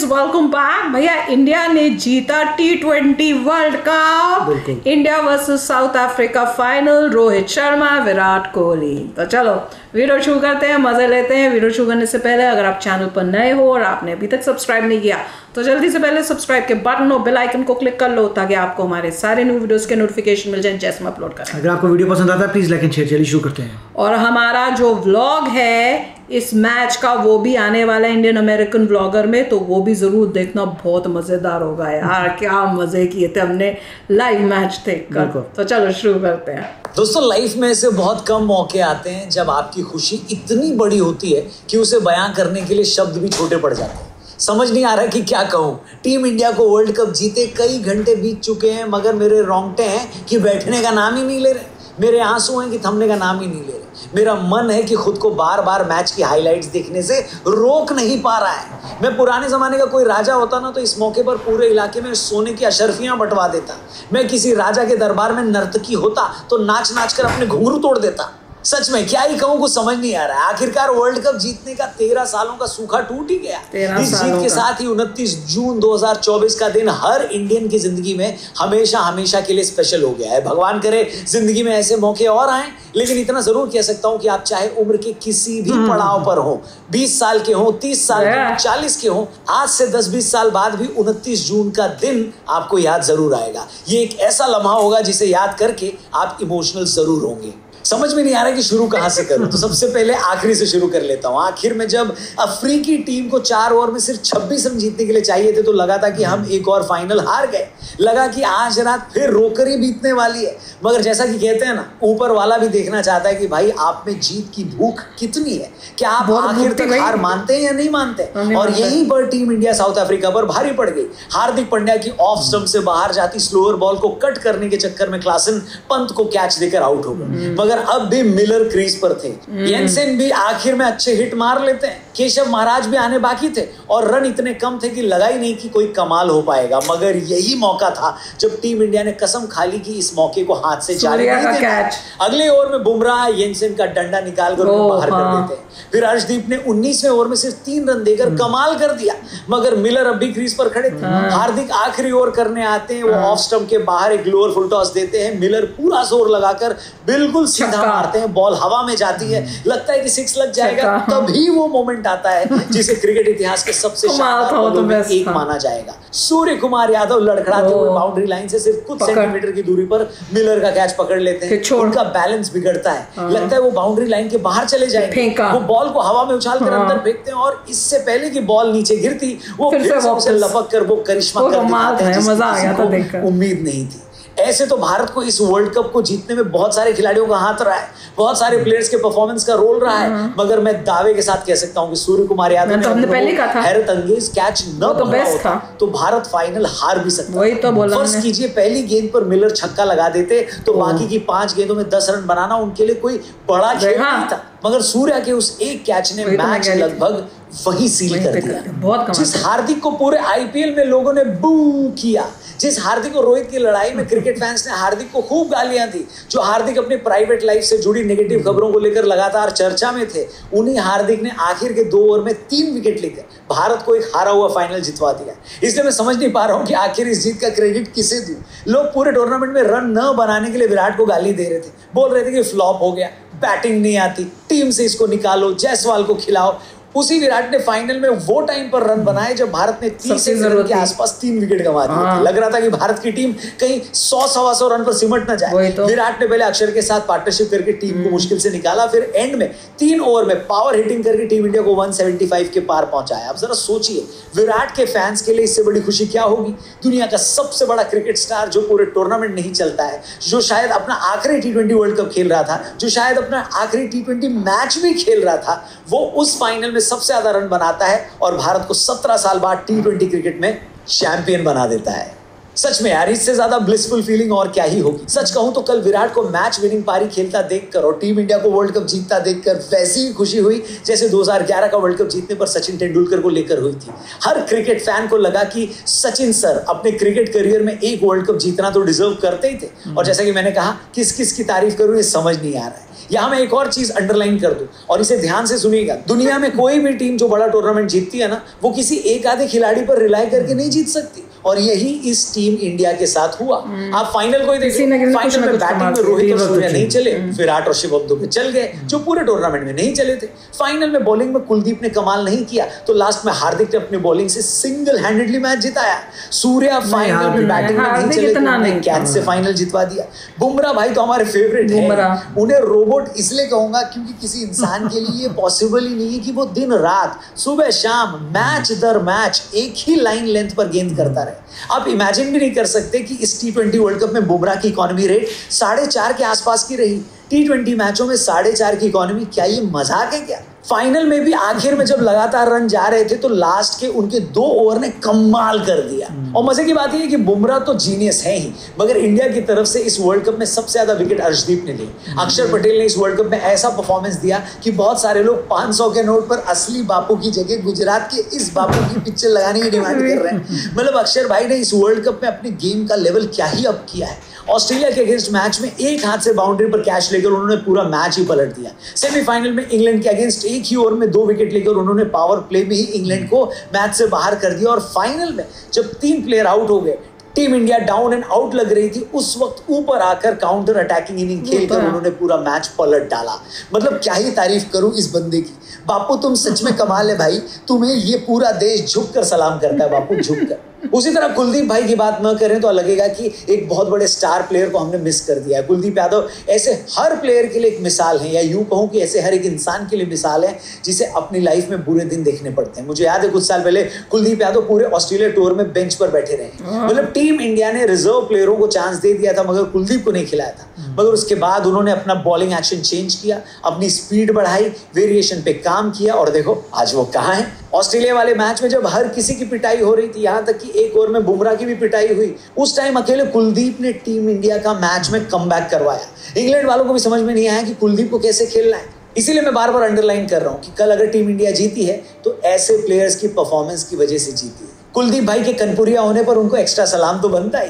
Welcome back. भैया India ने जीता T20 world cup. India versus south Africa final, Rohit Sharma, Virat Kohli. तो चलो वीडियो शुरू करते हैं, मजे लेते हैं। वीडियो शुरू करने से पहले अगर आप चैनल पर नए हो और आपने अभी तक सब्सक्राइब नहीं किया तो जल्दी से पहले सब्सक्राइब के बटन और बेल आइकन को क्लिक कर लो ताकि आपको हमारे सारे न्यू वीडियोस के नोटिफिकेशन मिल जाए जैसे हम अपलोड करें। अगर आपको वीडियो पसंद आता है प्लीज लाइक एंड शेयर। चलिए शुरू करते हैं। और हमारा जो व्लॉग है इस मैच का वो भी आने वाला है इंडियन अमेरिकन व्लॉगर में, तो वो भी जरूर देखना, बहुत मजेदार होगा यार। क्या मजे किए थे हमने लाइव मैच देखकर। तो चलो शुरू करते हैं। दोस्तों, लाइफ में ऐसे बहुत कम मौके आते हैं जब आपकी खुशी इतनी बड़ी होती है कि उसे बयां करने के लिए शब्द भी छोटे पड़ जाते हैं। समझ नहीं आ रहा कि क्या कहूं। टीम इंडिया को वर्ल्ड कप जीते कई घंटे बीत चुके हैं, मगर मेरे रोंगटे हैं कि बैठने का नाम ही नहीं ले रहे। मेरे आंसू हैं कि थमने का नाम ही नहीं ले रहे। मेरा मन है कि खुद को बार बार मैच की हाइलाइट्स देखने से रोक नहीं पा रहा है। मैं पुराने जमाने का कोई राजा होता ना तो इस मौके पर पूरे इलाके में सोने की अशर्फियां बंटवा देता। मैं किसी राजा के दरबार में नर्तकी होता तो नाच नाच कर अपने घुंघरू तोड़ देता। सच में क्या ही कहूं, कुछ समझ नहीं आ रहा है। आखिरकार वर्ल्ड कप जीतने का 13 सालों का सूखा टूट ही गया। इस जीत के साथ ही 29 जून 2024 का दिन हर इंडियन की जिंदगी में हमेशा हमेशा के लिए स्पेशल हो गया है। भगवान करे जिंदगी में ऐसे मौके और आए। लेकिन इतना जरूर कह सकता हूं कि आप चाहे उम्र के किसी भी पड़ाव पर हो, 20 साल के हो, 30 साल के हो, 40 के हो, आज से 10-20 साल बाद भी 29 जून का दिन आपको याद जरूर आएगा। ये एक ऐसा लम्हा होगा जिसे याद करके आप इमोशनल जरूर होंगे। समझ में नहीं आ रहा कि शुरू कहां से करूं, तो सबसे पहले आखिरी से शुरू कर लेता हूं। आखिर में जब अफ्रीकी टीम को 4 ओवर में सिर्फ 26 रन जीतने के लिए चाहिए थे तो लगा था कि हम एक और फाइनल हार गए। लगा कि आज रात फिर रोकर ही बीतने वाली है। मगर जैसा कि कहते हैं ना, ऊपर वाला भी देखना चाहता है कि भाई आप में जीत की भूख कितनी है, क्या आप आखिर तक हार मानते हैं या नहीं मानते। और यहीं पर टीम इंडिया साउथ अफ्रीका पर भारी पड़ गई। हार्दिक पांड्या की ऑफ स्टंप से बाहर जाती स्लोअर बॉल को कट करने के चक्कर में क्लासन पंत को कैच देकर आउट हो गए। मगर अब भी मिलर क्रीज पर थे। येंसेन भी आखिर में अच्छे हिट मार लेते हैं। केशव महाराज भी आने बाकी थे और रन इतने कम थे कि लगा ही नहीं कि कोई कमाल हो पाएगा। मगर यही मौका था जब टीम इंडिया ने कसम खा ली कि इस मौके को हाथ से जाने नहीं देना। अगले ओवर में बुमराह येंसेन का डंडा निकालकर बाहर कर देते हैं। फिर अर्शदीप ने 19वें ओवर में सिर्फ 3 रन देकर कमाल कर दिया। मगर मिलर अब भी क्रीज पर खड़े थे। हार्दिक आखिरी ओवर करने आते हैं। वो ऑफ स्टंप के बाहर एक लोअर फुल टॉस देते हैं। मिलर पूरा जोर लगाकर बिल्कुल सीधा मारते हैं। बॉल हवा में जाती है, लगता है कि 6 लग जाएगा। तभी वो मोमेंट आता है जिसे क्रिकेट इतिहास के सबसे शानदार एक माना जाएगा। सूर्य कुमार यादव लड़खड़ाते हुए बाउंड्री लाइन से सिर्फ कुछ सेंटीमीटर की दूरी पर मिलर का कैच पकड़ लेते हैं। उनका बैलेंस बिगड़ता है, लगता है वो बाउंड्री लाइन के बाहर चले जाएंगे। वो बॉल को हवा में उछालकर अंदर फेंकते हैं और इससे पहले कि बॉल नीचे गिरती वो फिर से लपक कर वो करिश्मा कर दिखाते हैं जिसकी उम्मीद नहीं थी। ऐसे तो भारत को इस वर्ल्ड कप को जीतने में बहुत सारे खिलाड़ियों का हाथ रहा है, बहुत सारे प्लेयर्स के परफॉर्मेंस का रोल रहा है। मगर मैं दावे के साथ कह सकता हूं कि सूर्य कुमार यादव ने हैरत अंगेज कैच न पकड़ा होता तो भारत फाइनल हार भी सकता था। फर्ज कीजिए पहली गेंद पर मिलर छक्का लगा देते तो बाकी की 5 गेंदों में 10 रन बनाना उनके लिए कोई बड़ा खेल नहीं था। मगर सूर्या के उस एक कैच ने मैच लगभग वही सील कर दिया। जिस हार्दिक को पूरे आईपीएल में लोगों ने बू किया, जिस हार्दिक और रोहित की लड़ाई में क्रिकेट फैंस ने हार्दिक को खूब गालियां दी, जो हार्दिक अपनी प्राइवेट लाइफ से जुड़ी नेगेटिव खबरों को लेकर लगातार चर्चा में थे, उन्हीं हार्दिक ने आखिर के 2 ओवर में 3 विकेट लेकर भारत को एक हारा हुआ फाइनल जितवा दिया। इसलिए मैं समझ नहीं पा रहा हूं कि आखिर इस जीत का क्रेडिट किसे दूं। लोग पूरे टूर्नामेंट में रन न बनाने के लिए विराट को गाली दे रहे थे, बोल रहे थे कि फ्लॉप हो गया, बैटिंग नहीं आती, टीम से इसको निकालो, जायसवाल को खिलाओ। उसी विराट ने फाइनल में वो टाइम पर रन बनाए जब भारत ने 30 रन के आसपास 3 विकेट गंवा दिए थे। लग रहा था कि भारत की टीम कहीं 100-125 रन पर सिमट न जाए। विराट ने पहले अक्षर के साथ पार्टनरशिप करके टीम को मुश्किल से निकाला, फिर एंड में 3 ओवर में पावर हिटिंग करके टीम इंडिया को 175 के पार पहुंचाया। अब जरा सोचिए, विराट के फैंस के लिए इससे बड़ी खुशी क्या होगी। दुनिया का सबसे बड़ा क्रिकेट स्टार जो पूरे टूर्नामेंट नहीं चलता है, जो शायद अपना आखिरी T20 वर्ल्ड कप खेल रहा था, जो शायद अपना आखिरी T20 मैच भी खेल रहा था, वो उस फाइनल में सबसे ज्यादा रन बनाता है और भारत को 17 साल बाद T20 क्रिकेट में चैंपियन बना देता है। सच में यार, इससे ज्यादा ब्लिसफुल फीलिंग और क्या ही होगी। सच कहूं तो कल विराट को मैच विनिंग पारी खेलता देखकर और टीम इंडिया को वर्ल्ड कप जीतता देखकर वैसी ही खुशी हुई जैसे 2011 का वर्ल्ड कप जीतने पर सचिन तेंदुलकर को लेकर हुई थी। हर क्रिकेट फैन को लगा कि सचिन सर अपने क्रिकेट करियर में एक वर्ल्ड कप जीतना तो डिजर्व करते ही थे। और जैसा कि मैंने कहा, किस किस की तारीफ करूं ये समझ नहीं आ रहा है। यहाँ मैं एक और चीज अंडरलाइन कर दूं और इसे ध्यान से सुनिएगा, दुनिया में कोई भी टीम जो बड़ा टूर्नामेंट जीतती है ना, वो किसी एक आधे खिलाड़ी पर रिलाई करके नहीं जीत सकती, और यही इस टीम इंडिया के साथ हुआ। आप फाइनल को ही देखिए, फाइनल में बैटिंग में रोहित और सूर्या नहीं चले, विराट और शिवम दुबे चल गए जो पूरे टूर्नामेंट में नहीं चले थे। फाइनल में बॉलिंग में कुलदीप ने कमाल नहीं किया, तो लास्ट में हार्दिक ने अपनी बॉलिंग से सिंगल हैंडेडली मैच जिताया। सूर्या फाइनल में बैटिंग में नहीं चले, तो कैच से फाइनल जितवा दिया। बुमराह भाई तो हमारे फेवरेट हैं, उन्हें रोबोट इसलिए कहूंगा क्योंकि किसी इंसान के लिए ये पॉसिबल ही नहीं है कि वो दिन रात सुबह शाम मैच दर मैच एक ही लाइन लेंथ पर गेंद करता रहे। आप इमेजिन भी नहीं कर सकते कि इस T20 वर्ल्ड कप में बुमराह की इकोनॉमी रेट 4.5 के आसपास की रही। T20 मैचों में 4.5 की इकोनॉमी, क्या ये मजाक है क्या? फाइनल में भी आखिर में जब लगातार रन जा रहे थे तो लास्ट के उनके 2 ओवर ने कमाल कर दिया। और मजे की बात यह है कि बुमराह तो जीनियस है ही, मगर इंडिया की तरफ से इस वर्ल्ड कप में सबसे ज्यादा विकेट अर्शदीप ने ली। अक्षर पटेल ने इस वर्ल्ड कप में ऐसा परफॉर्मेंस दिया कि बहुत सारे लोग 500 के नोट पर असली बापू की जगह गुजरात के इस बापू की पिक्चर लगाने की डिमांड कर रहे हैं। मतलब अक्षर भाई ने इस वर्ल्ड कप में अपने गेम का लेवल क्या ही अप किया है। ऑस्ट्रेलिया के अगेंस्ट मैच में एक हाथ से बाउंड्री पर कैच लेकर उन्होंने पूरा मैच ही पलट दिया। सेमीफाइनल में इंग्लैंड के अगेंस्ट एक ही ओवर में 2 विकेट लेकर उन्होंने पावर प्ले में ही इंग्लैंड को मैच से बाहर कर दिया। और फाइनल में जब 3 प्लेयर आउट हो गए, team India down and out लग रही थी, उस वक्त ऊपर आकर काउंटर अटैकिंग इनिंग खेलकर उन्होंने पूरा मैच पलट डाला। मतलब क्या ही तारीफ करूं इस बंदे की। बापू तुम सच में कमाल है भाई, तुम्हें ये पूरा देश झुककर सलाम करता है बापू, झुककर। उसी तरह कुलदीप भाई की बात न करें तो लगेगा कि एक बहुत बड़े स्टार प्लेयर को हमने मिस कर दिया है। कुलदीप यादव ऐसे हर प्लेयर के लिए एक मिसाल है, या यूं कहूं कि ऐसे हर एक इंसान के लिए मिसाल है जिसे अपनी लाइफ में बुरे दिन देखने पड़ते हैं। मुझे याद है कुछ साल पहले कुलदीप यादव पूरे ऑस्ट्रेलिया टूर में बेंच पर बैठे रहे। मतलब टीम इंडिया ने रिजर्व प्लेयरों को चांस दे दिया था मगर कुलदीप को नहीं खिलाया था। मगर उसके बाद उन्होंने अपना बॉलिंग एक्शन चेंज किया, अपनी स्पीड बढ़ाई, वेरिएशन पे काम किया, और देखो आज वो कहाँ है। ऑस्ट्रेलिया वाले मैच में जब हर किसी की पिटाई हो रही थी, यहां तक कि एक ओवर में बुमराह की भी पिटाई हुई, उस टाइम अकेले कुलदीप ने टीम इंडिया का मैच में कमबैक करवाया। इंग्लैंड वालों को भी समझ में नहीं आया कि कुलदीप को कैसे खेलना है। इसीलिए मैं बार बार अंडरलाइन कर रहा हूं कि कल अगर टीम इंडिया जीती है तो ऐसे प्लेयर्स की परफॉर्मेंस की वजह से जीती है। कुलदीप भाई के कनपुरिया होने पर उनको एक्स्ट्रा सलाम तो बनता ही।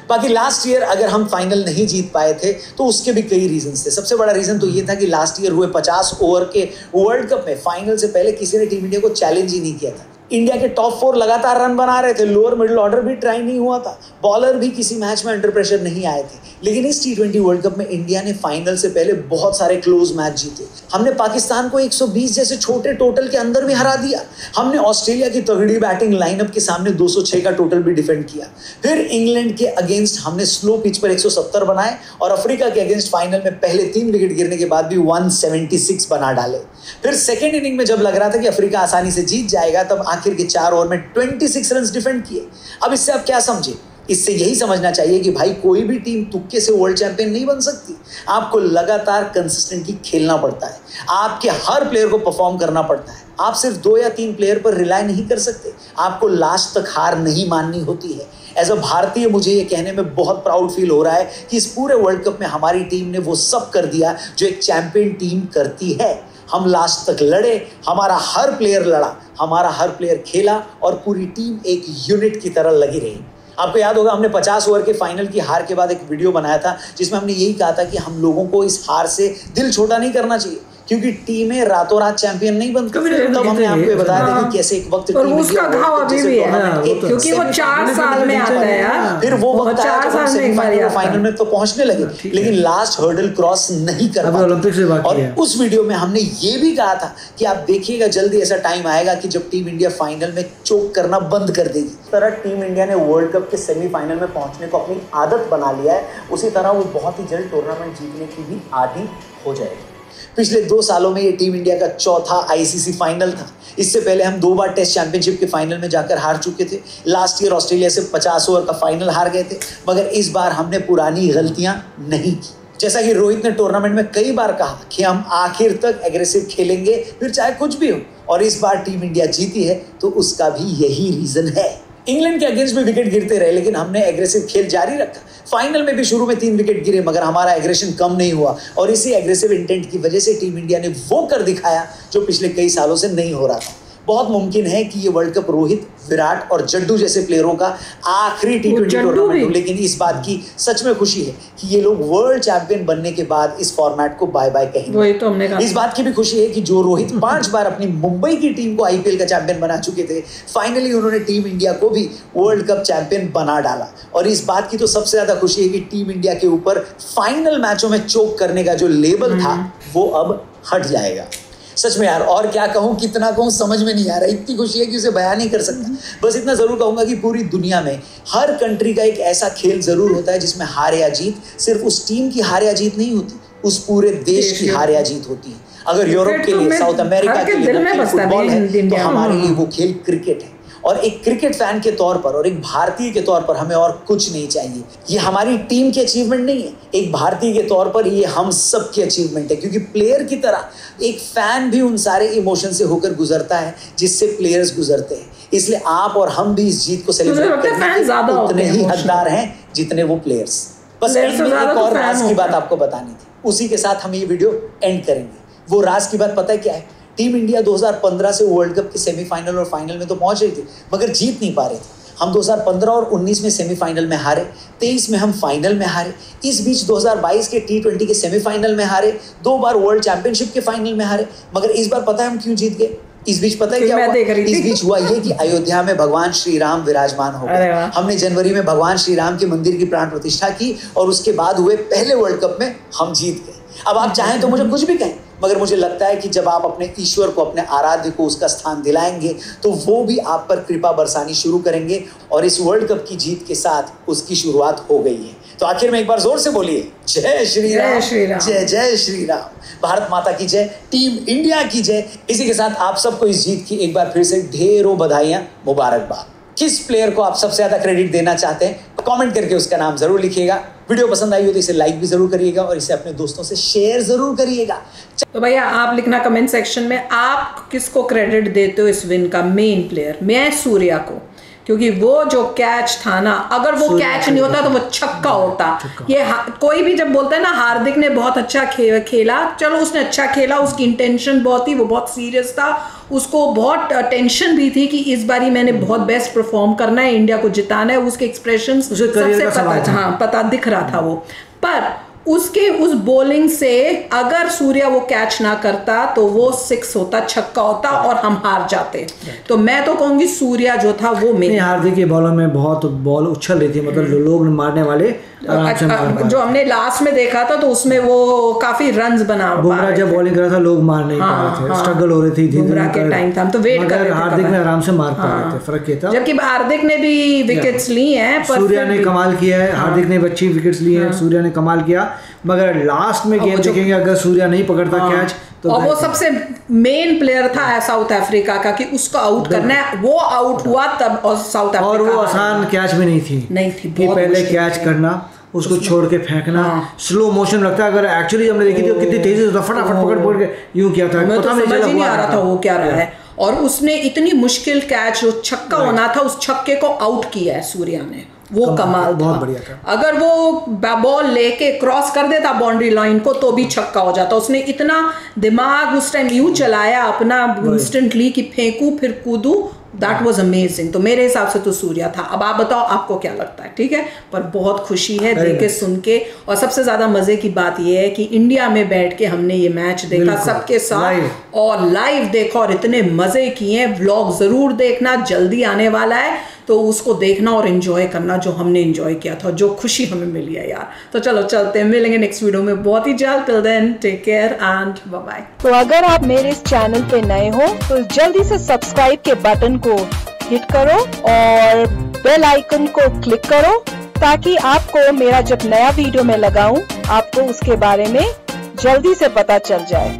बाकी लास्ट ईयर अगर हम फाइनल नहीं जीत पाए थे तो उसके भी कई रीजन थे। सबसे बड़ा रीजन तो ये था कि लास्ट ईयर हुए 50 ओवर के वर्ल्ड कप में फाइनल से पहले किसी ने टीम इंडिया को चैलेंज ही नहीं किया था। इंडिया के टॉप 4 लगातार रन बना रहे थे, लोअर मिडिल ऑर्डर भी ट्राई नहीं हुआ था, बॉलर भी किसी मैच में अंडर प्रेशर नहीं आए थे। लेकिन इस T20 वर्ल्ड कप में इंडिया ने फाइनल से पहले बहुत सारे क्लोज मैच जीते। हमने पाकिस्तान को 120 जैसे छोटे टोटल के अंदर में हरा दिया। हमने ऑस्ट्रेलिया की तगड़ी बैटिंग लाइनअप के सामने 206 का टोटल भी डिफेंड किया। फिर इंग्लैंड के अगेंस्ट हमने स्लो पिच पर 170 बनाए, और अफ्रीका के अगेंस्ट फाइनल में पहले 3 विकेट गिरने के बाद भी 176 बना डाले। फिर सेकेंड इनिंग में जब लग रहा था कि अफ्रीका आसानी से जीत जाएगा, तब आखिर के 4 ओवर में 26 रन डिफेंड किए। अब इससे आप क्या समझे? इससे यही समझना चाहिए कि भाई कोई भी टीम तुक्के से वर्ल्ड चैंपियन नहीं बन सकती। आपको लगातार कंसिस्टेंटली खेलना पड़ता है, आपके हर प्लेयर को परफॉर्म करना पड़ता है। आप सिर्फ 2 या 3 प्लेयर पर रिलाई नहीं कर सकते, आपको लास्ट तक हार नहीं माननी होती है। एज अ भारतीय मुझे ये कहने में बहुत प्राउड फील हो रहा है कि इस पूरे वर्ल्ड कप में हमारी टीम ने वो सब कर दिया जो एक चैंपियन टीम करती है। हम लास्ट तक लड़े, हमारा हर प्लेयर लड़ा, हमारा हर प्लेयर खेला, और पूरी टीम एक यूनिट की तरह लगी रही। आपको याद होगा हमने 50 ओवर के फाइनल की हार के बाद एक वीडियो बनाया था जिसमें हमने यही कहा था कि हम लोगों को इस हार से दिल छोटा नहीं करना चाहिए, क्योंकि टीमें रातों रात चैंपियन नहीं बनती। तब हमने आपको ये बताया था कि कैसे एक वक्त और उसका घाव अभी भी है, क्योंकि वो 4 साल में आता है यार। फिर वो वक्त आया जब हम सेमीफाइनल फाइनल में तो पहुंचने लगे, लेकिन लास्ट हर्डल क्रॉस नहीं कर पाए। और उस वीडियो में हमने ये भी कहा था कि आप देखिएगा जल्दी ऐसा टाइम आएगा कि जब टीम इंडिया फाइनल में चोक करना बंद कर देगी। इस तरह टीम इंडिया ने वर्ल्ड कप के सेमीफाइनल में पहुंचने को अपनी आदत बना लिया है, उसी तरह वो बहुत ही जल्द टूर्नामेंट जीतने की भी आदी हो जाएगी। पिछले 2 सालों में ये टीम इंडिया का चौथा ICC फाइनल था। इससे पहले हम 2 बार टेस्ट चैंपियनशिप के फाइनल में जाकर हार चुके थे। लास्ट ईयर ऑस्ट्रेलिया से 50 ओवर का फाइनल हार गए थे, मगर इस बार हमने पुरानी गलतियां नहीं की। जैसा कि रोहित ने टूर्नामेंट में कई बार कहा कि हम आखिर तक एग्रेसिव खेलेंगे, फिर चाहे कुछ भी हो, और इस बार टीम इंडिया जीती है तो उसका भी यही रीजन है। इंग्लैंड के अगेंस्ट में विकेट गिरते रहे, लेकिन हमने एग्रेसिव खेल जारी रखा। फाइनल में भी शुरू में 3 विकेट गिरे, मगर हमारा एग्रेशन कम नहीं हुआ, और इसी एग्रेसिव इंटेंट की वजह से टीम इंडिया ने वो कर दिखाया जो पिछले कई सालों से नहीं हो रहा था। बहुत मुमकिन है कि ये वर्ल्ड कप रोहित, विराट और जड्डू जैसे प्लेयरों का आखिरी T20 टूर्नामेंट हो, लेकिन इस बात की सच में खुशी है कि ये लोग वर्ल्ड चैंपियन बनने के बाद इस फॉर्मेट को बाय बाय कहेंगे। वही तो हमने कहा। इस बात की भी खुशी है कि जो रोहित 5 बार अपनी मुंबई की टीम को IPL का चैंपियन बना चुके थे, फाइनली उन्होंने टीम इंडिया को भी वर्ल्ड कप चैंपियन बना डाला। और इस बात की तो सबसे ज्यादा खुशी है कि टीम इंडिया के ऊपर फाइनल मैचों में चोक करने का जो लेबल था वो अब हट जाएगा। सच में यार, और क्या कहूँ, कितना कहूँ, समझ में नहीं आ रहा। इतनी खुशी है कि उसे बयान नहीं कर सकता। बस इतना जरूर कहूंगा कि पूरी दुनिया में हर कंट्री का एक ऐसा खेल जरूर होता है जिसमें हार या जीत सिर्फ उस टीम की हार या जीत नहीं होती, उस पूरे देश की हार या जीत होती है। अगर यूरोप के लिए, साउथ अमेरिका के लिए फुटबॉल है, तो हमारे लिए वो खेल क्रिकेट है। और एक क्रिकेट फैन के तौर पर और एक भारतीय के तौर पर हमें और कुछ नहीं चाहिए। ये हमारी टीम की अचीवमेंट नहीं है, एक भारतीय के तौर पर ये हम सब की अचीवमेंट है। क्योंकि प्लेयर की तरह एक फैन भी उन सारे इमोशन से होकर गुजरता है जिससे प्लेयर्स गुजरते हैं। इसलिए आप और हम भी इस जीत को सेलिब्रेट करने के उतने ही हकदार हैं जितने वो प्लेयर्स। बस एक और राज की बात आपको बतानी थी, उसी के साथ हम ये वीडियो एंड करेंगे। वो राज की बात पता है क्या है? टीम इंडिया 2015 से वर्ल्ड कप के सेमीफाइनल और फाइनल में तो पहुंच रही थी, मगर जीत नहीं पा रहे थे। हम 2015 और 19 में सेमीफाइनल में हारे, 23 में हम फाइनल में हारे, इस बीच 2022 के T20 के सेमीफाइनल में हारे, 2 बार वर्ल्ड चैंपियनशिप के फाइनल में हारे। मगर इस बार पता है हम क्यों जीत गए? इस बीच पता है क्या हुआ? इस बीच हुआ ये कि अयोध्या में भगवान श्री राम विराजमान हो गए। हमने जनवरी में भगवान श्री राम के मंदिर की प्राण प्रतिष्ठा की और उसके बाद हुए पहले वर्ल्ड कप में हम जीत गए। अब आप चाहें तो मुझे कुछ भी कहें, मगर मुझे लगता है कि जब आप अपने ईश्वर को, अपने आराध्य को उसका स्थान दिलाएंगे तो वो भी आप पर कृपा बरसानी शुरू करेंगे। और इस वर्ल्ड कप की जीत के साथ उसकी शुरुआत हो गई है। तो आखिर में एक बार जोर से बोलिए, जय श्री राम, जय जय श्री राम, भारत माता की जय, टीम इंडिया की जय। इसी के साथ आप सबको इस जीत की एक बार फिर से ढेरों बधाइयां, मुबारकबाद। किस प्लेयर को आप सबसे ज्यादा क्रेडिट देना चाहते हैं, कमेंट करके उसका नाम जरूर लिखिएगा। वीडियो पसंद आई हो तो इसे लाइक भी जरूर करिएगा और इसे अपने दोस्तों से शेयर जरूर करिएगा। तो भैया आप लिखना कमेंट सेक्शन में, आप किसको क्रेडिट देते हो इस विन का मेन प्लेयर? मैं सूर्या को, क्योंकि वो जो कैच था ना, अगर वो कैच नहीं होता तो वो छक्का होता। ये कोई भी जब बोलता है ना हार्दिक ने बहुत अच्छा खेला, चलो उसने अच्छा खेला, उसकी इंटेंशन बहुत थी, वो बहुत सीरियस था, उसको बहुत टेंशन भी थी कि इस बारी मैंने बहुत बेस्ट परफॉर्म करना है, इंडिया को जिताना है। उसके एक्सप्रेशन सबसे पता दिख रहा था वो। पर उसके उस बॉलिंग से अगर सूर्या वो कैच ना करता तो वो 6 होता, छक्का होता और हम हार जाते। तो मैं तो कहूंगी सूर्या जो था वो मेन। हार्दिक के बॉलों में बहुत बॉल उछल रही थी, मतलब जो लोग मारने वाले जो हमने लास्ट में देखा था तो उसमें वो काफी रन्स बना, बुमराह जब बॉलिंग कर रहा था लोग मार नहीं पा रहे थे, स्ट्रगल हो रही थी बुमराह के टाइम था, हम तो वेट कर रहे थे। हार्दिक ने आराम से मार पा रहे थे, फर्क ये था। जबकि हार्दिक ने भी विकेट्स ली हैं, सूर्या ने कमाल किया है, हार्दिक ने अच्छी विकेट्स ली हैं, सूर्या ने कमाल किया। मगर लास्ट में गेम देखेंगे अगर सूर्या नहीं पकड़ता कैच तो, और वो सबसे मेन प्लेयर था साउथ अफ्रीका का कि उसको आउट करना है, वो आउट हुआ तब। और साउथ अफ्रीका, और वो आसान कैच भी नहीं थी कि पहले कैच करना, उसको छोड़ के फेंकना, स्लो मोशन लगता है। अगर एक्चुअली हमने देखी थी कितनी तेजी से फटाफट पकड़ के यूं किया था, पता समझ ही नहीं आ रहा था वो क्या रहा है। और उसने इतनी मुश्किल कैच, जो छक्का होना था, उस छक्के को आउट किया है सूर्या ने, वो कमाल बहुत बढ़िया था। अगर वो बॉल लेके क्रॉस कर देता बाउंड्री लाइन को तो भी छक्का हो जाता। उसने इतना दिमाग उस टाइम यूं चलाया अपना इंस्टेंटली कि फेंकू फिर कूदू, दैट वाज अमेजिंग। तो मेरे हिसाब से तो सूर्या था। अब आप बताओ आपको क्या लगता है? ठीक है, पर बहुत खुशी है देख के, सुन के। और सबसे ज्यादा मजे की बात यह है कि इंडिया में बैठ के हमने ये मैच देखा सबके साथ और लाइव देखा और इतने मजे किए। व्लॉग जरूर देखना, जल्दी आने वाला है, तो उसको देखना और एंजॉय करना जो हमने एंजॉय किया था, जो खुशी हमें मिली है यार। तो चलो चलते हैं, मिलेंगे नेक्स्ट वीडियो में बहुत ही जल्द। Till then take care and bye bye. तो अगर आप मेरे इस चैनल पे नए हो तो जल्दी से सब्सक्राइब के बटन को हिट करो और बेल आइकन को क्लिक करो ताकि आपको मेरा जब नया वीडियो मैं लगाऊं आपको उसके बारे में जल्दी से पता चल जाए।